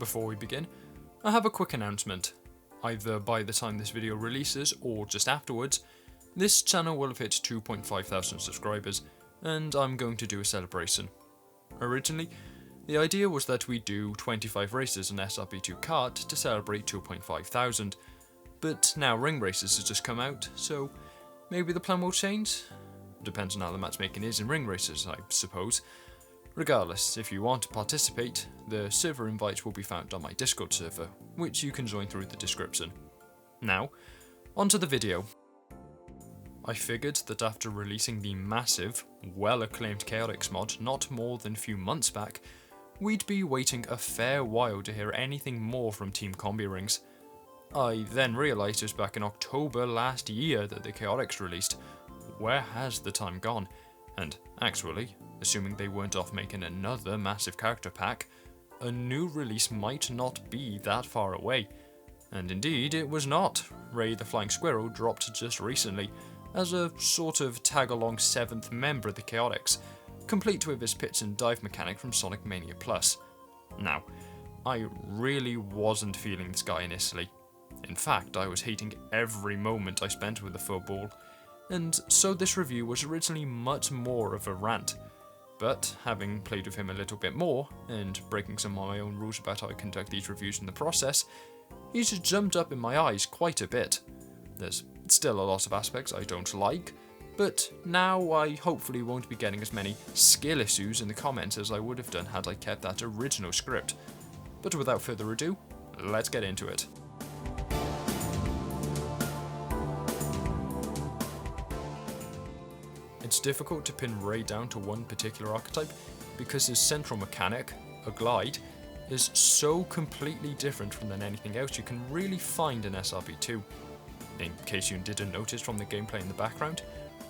before we begin, I have a quick announcement. Either by the time this video releases or just afterwards, this channel will have hit 2,500 subscribers, and I'm going to do a celebration. Originally, the idea was that we do 25 races on SRP2 kart to celebrate 2,500, but now Ring Races has just come out, so maybe the plan will change? Depends on how the matchmaking is in Ring Races, I suppose. Regardless, if you want to participate, the server invite will be found on my Discord server, which you can join through the description. Now, onto the video. I figured that after releasing the massive, well-acclaimed Chaotix mod not more than a few months back, we'd be waiting a fair while to hear anything more from Team Combi-Rings. I then realised it was back in October last year that the Chaotix released. Where has the time gone? And actually, assuming they weren't off making another massive character pack, a new release might not be that far away. And indeed, it was not. Ray the Flying Squirrel dropped just recently, as a sort of tag-along 7th member of the Chaotix, complete with his pitch and dive mechanic from Sonic Mania Plus. Now, I really wasn't feeling this guy initially. In fact, I was hating every moment I spent with the football, and so this review was originally much more of a rant. But having played with him a little bit more, and breaking some of my own rules about how I conduct these reviews in the process, he's jumped up in my eyes quite a bit. There's still a lot of aspects I don't like, but now I hopefully won't be getting as many skill issues in the comments as I would have done had I kept that original script. But without further ado, let's get into it. It's difficult to pin Ray down to one particular archetype because his central mechanic, a glide, is so completely different from anything else you can really find in SRP2. In case you didn't notice from the gameplay in the background,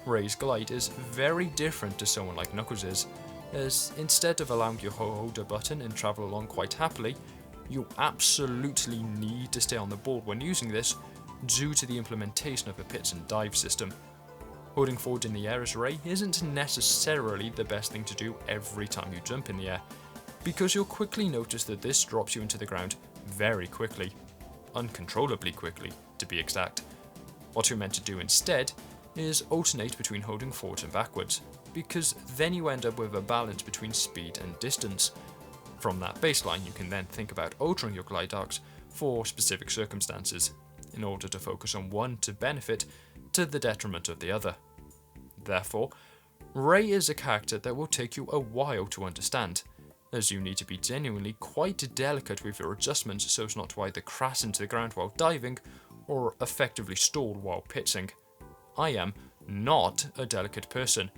Ray's glide is very different to someone like Knuckles', as instead of allowing you to hold a button and travel along quite happily, you absolutely need to stay on the board when using this due to the implementation of a pitch and dive system. Holding forward in the air as Ray isn't necessarily the best thing to do every time you jump in the air, because you'll quickly notice that this drops you into the ground very quickly, uncontrollably quickly to be exact. What you're meant to do instead is alternate between holding forwards and backwards, because then you end up with a balance between speed and distance. From that baseline you can then think about altering your glide arcs for specific circumstances, in order to focus on one to benefit to the detriment of the other. Therefore, Ray is a character that will take you a while to understand, as you need to be genuinely quite delicate with your adjustments so as not to either crash into the ground while diving, or effectively stall while pitching. I am not a delicate person,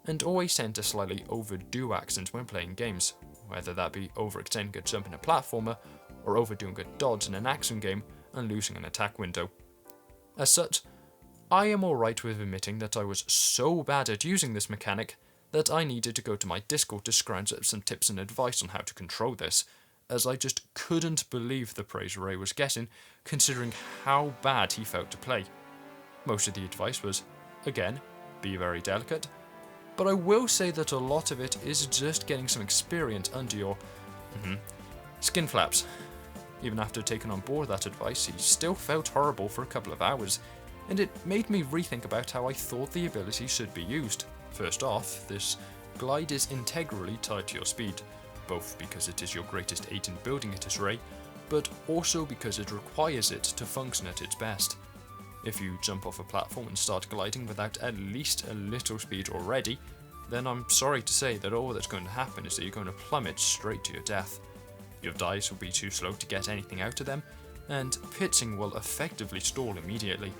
and always tend to slightly overdo accents when playing games, whether that be overextending a jump in a platformer, or overdoing a dodge in an action game and losing an attack window. As such, I am alright with admitting that I was so bad at using this mechanic that I needed to go to my Discord to scrounge up some tips and advice on how to control this, as I just couldn't believe the praise Ray was getting considering how bad he felt to play. Most of the advice was, again, be very delicate, but I will say that a lot of it is just getting some experience under your skin flaps. Even after taking on board that advice, he still felt horrible for a couple of hours, and it made me rethink about how I thought the ability should be used. First off, this glide is integrally tied to your speed, both because it is your greatest aid in building it as Ray, but also because it requires it to function at its best. If you jump off a platform and start gliding without at least a little speed already, then I'm sorry to say that all that's going to happen is that you're going to plummet straight to your death. Your dice will be too slow to get anything out of them, and pitching will effectively stall immediately.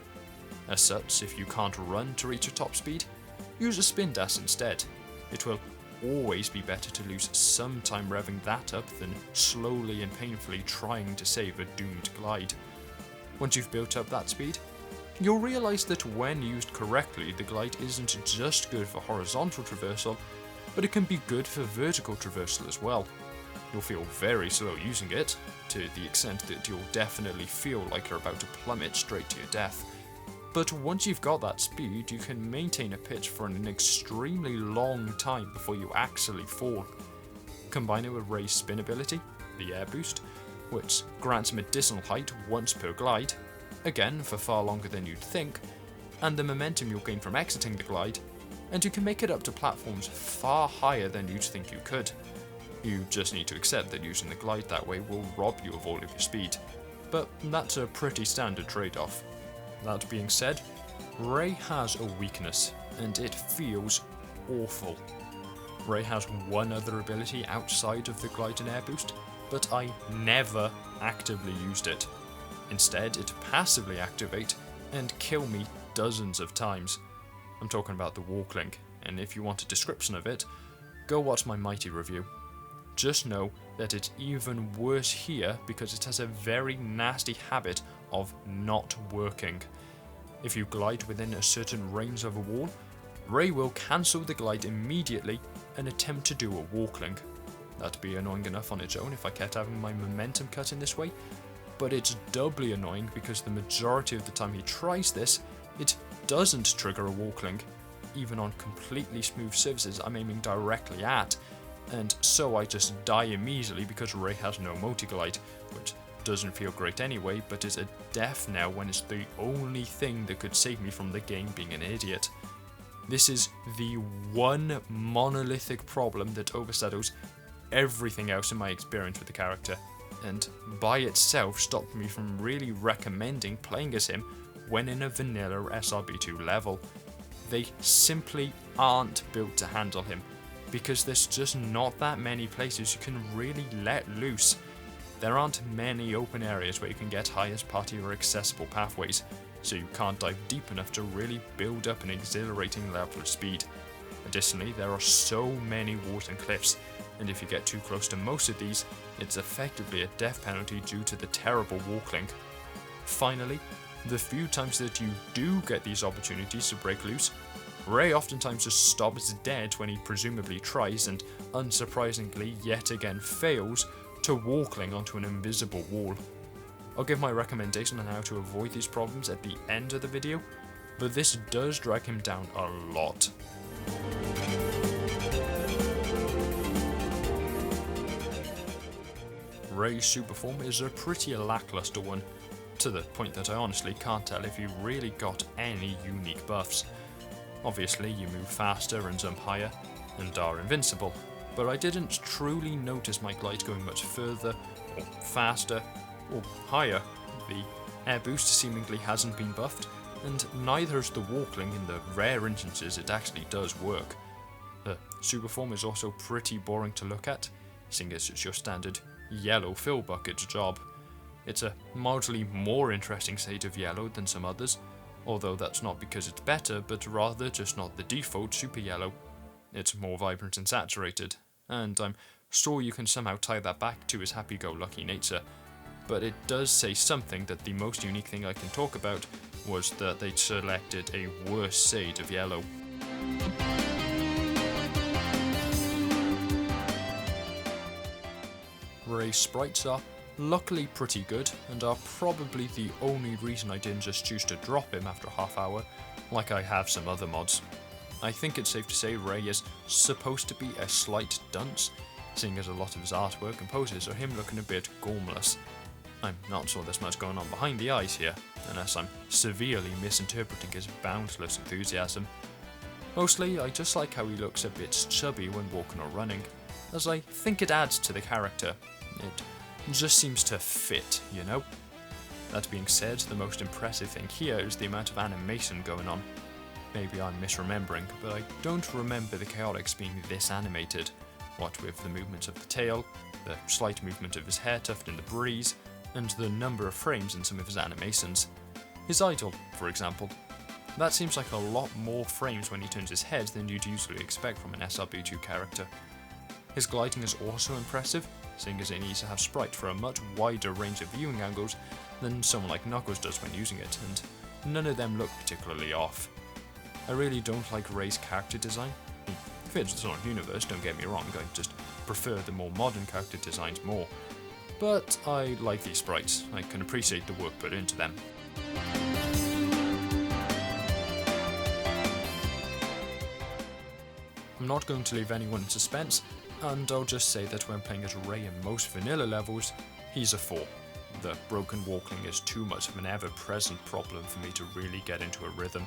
As such, if you can't run to reach your top speed, use a spin dash instead. It will always be better to lose some time revving that up than slowly and painfully trying to save a doomed glide. Once you've built up that speed, you'll realise that when used correctly, the glide isn't just good for horizontal traversal, but it can be good for vertical traversal as well. You'll feel very slow using it, to the extent that you'll definitely feel like you're about to plummet straight to your death. But once you've got that speed, you can maintain a pitch for an extremely long time before you actually fall. Combine it with Ray's spin ability, the air boost, which grants medicinal height once per glide, again for far longer than you'd think, and the momentum you'll gain from exiting the glide, and you can make it up to platforms far higher than you'd think you could. You just need to accept that using the glide that way will rob you of all of your speed, but that's a pretty standard trade-off. That being said, Ray has a weakness, and it feels awful. Ray has one other ability outside of the glide and air boost, but I never actively used it. Instead, it passively activate and kill me dozens of times. I'm talking about the walk link, and if you want a description of it, go watch my Mighty review. Just know that it's even worse here because it has a very nasty habit of not working. If you glide within a certain range of a wall, Ray will cancel the glide immediately and attempt to do a walk link. That'd be annoying enough on its own if I kept having my momentum cut in this way, but it's doubly annoying because the majority of the time he tries this, it doesn't trigger a walk link, even on completely smooth surfaces I'm aiming directly at, and so I just die immediately because Ray has no multi-glide, which doesn't feel great anyway, but is a death now when it's the only thing that could save me from the game being an idiot. This is the one monolithic problem that overshadows everything else in my experience with the character, and by itself stopped me from really recommending playing as him when in a vanilla SRB2 level. They simply aren't built to handle him, because there's just not that many places you can really let loose. There aren't many open areas where you can get highest party or accessible pathways, so you can't dive deep enough to really build up an exhilarating level of speed. Additionally, there are so many walls and cliffs, and if you get too close to most of these, it's effectively a death penalty due to the terrible walk link. Finally, the few times that you do get these opportunities to break loose, Ray oftentimes just stops dead when he presumably tries and, unsurprisingly, yet again fails to walkling onto an invisible wall. I'll give my recommendation on how to avoid these problems at the end of the video, but this does drag him down a lot. Ray's super form is a pretty lackluster one, to the point that I honestly can't tell if he really got any unique buffs. Obviously you move faster and jump higher, and are invincible, but I didn't truly notice my glide going much further, or faster, or higher. The air boost seemingly hasn't been buffed, and neither is the walkling in the rare instances it actually does work. The super form is also pretty boring to look at, seeing as it's your standard yellow fill bucket job. It's a mildly more interesting shade of yellow than some others, although that's not because it's better, but rather just not the default super yellow. It's more vibrant and saturated, and I'm sure you can somehow tie that back to his happy-go-lucky nature, but it does say something that the most unique thing I can talk about was that they'd selected a worse shade of yellow. Ray's sprites are luckily pretty good, and are probably the only reason I didn't just choose to drop him after a half hour, like I have some other mods. I think it's safe to say Ray is supposed to be a slight dunce, seeing as a lot of his artwork and poses are him looking a bit gormless. I'm not sure there's much going on behind the eyes here, unless I'm severely misinterpreting his boundless enthusiasm. Mostly, I just like how he looks a bit chubby when walking or running, as I think it adds to the character. It just seems to fit, you know? That being said, the most impressive thing here is the amount of animation going on. Maybe I'm misremembering, but I don't remember the chaotics being this animated, what with the movements of the tail, the slight movement of his hair tuft in the breeze, and the number of frames in some of his animations. His idol, for example. That seems like a lot more frames when he turns his head than you'd usually expect from an SRB2 character. His gliding is also impressive, seeing as it needs to have sprite for a much wider range of viewing angles than someone like Knuckles does when using it, and none of them look particularly off. I really don't like Ray's character design. He fits the Sonic universe, don't get me wrong, I just prefer the more modern character designs more. But I like these sprites, I can appreciate the work put into them. I'm not going to leave anyone in suspense, and I'll just say that when playing as Ray in most vanilla levels, he's a 4. The broken walkling is too much of an ever-present problem for me to really get into a rhythm,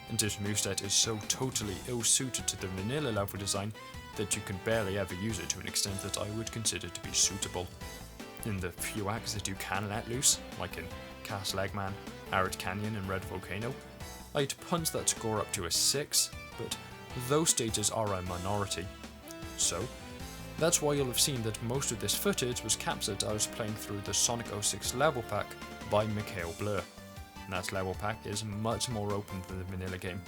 and this moveset is so totally ill-suited to the vanilla level design that you can barely ever use it to an extent that I would consider to be suitable. In the few acts that you can let loose, like in Castle Eggman, Arid Canyon and Red Volcano, I'd punch that score up to a 6, but those stages are a minority. So, that's why you'll have seen that most of this footage was captured I was playing through the Sonic 06 level pack by Mikhail Blur. That level pack is much more open than the vanilla game,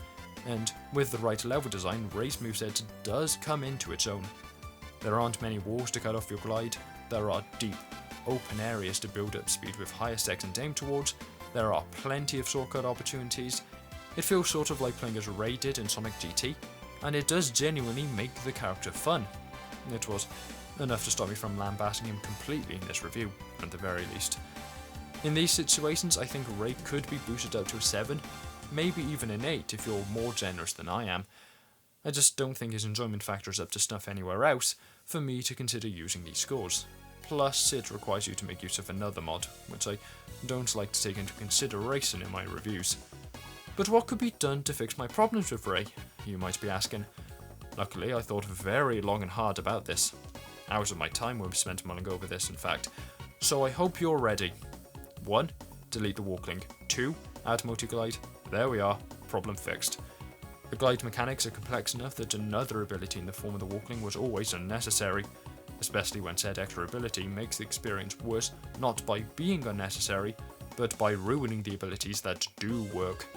and with the right level design, Ray's moveset does come into its own. There aren't many walls to cut off your glide, there are deep, open areas to build up speed with higher stacks and aim towards, there are plenty of shortcut opportunities. It feels sort of like playing as Ray did in Sonic GT, and it does genuinely make the character fun. It was enough to stop me from lambasting him completely in this review, at the very least. In these situations, I think Ray could be boosted up to a 7, maybe even an 8 if you're more generous than I am. I just don't think his enjoyment factor is up to snuff anywhere else for me to consider using these scores. Plus, it requires you to make use of another mod, which I don't like to take into consideration in my reviews. But what could be done to fix my problems with Ray, you might be asking. Luckily, I thought very long and hard about this. Hours of my time were spent mulling over this, in fact, so I hope you're ready. 1. Delete the walkling. 2. Add multi-glide. There we are, problem fixed. The glide mechanics are complex enough that another ability in the form of the walkling was always unnecessary, especially when said extra ability makes the experience worse not by being unnecessary, but by ruining the abilities that do work.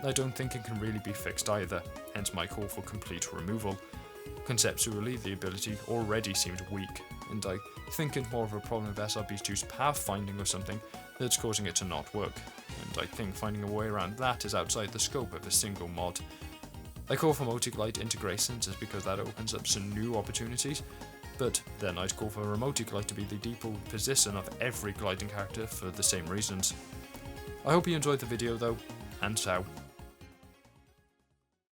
I don't think it can really be fixed either, hence my call for complete removal. Conceptually, the ability already seemed weak, and I think it's more of a problem of SRB2's pathfinding or something that's causing it to not work, and I think finding a way around that is outside the scope of a single mod. I call for multi-glide integration just because that opens up some new opportunities, but then I'd call for a multi-glide to be the default position of every gliding character for the same reasons. I hope you enjoyed the video though, and ciao.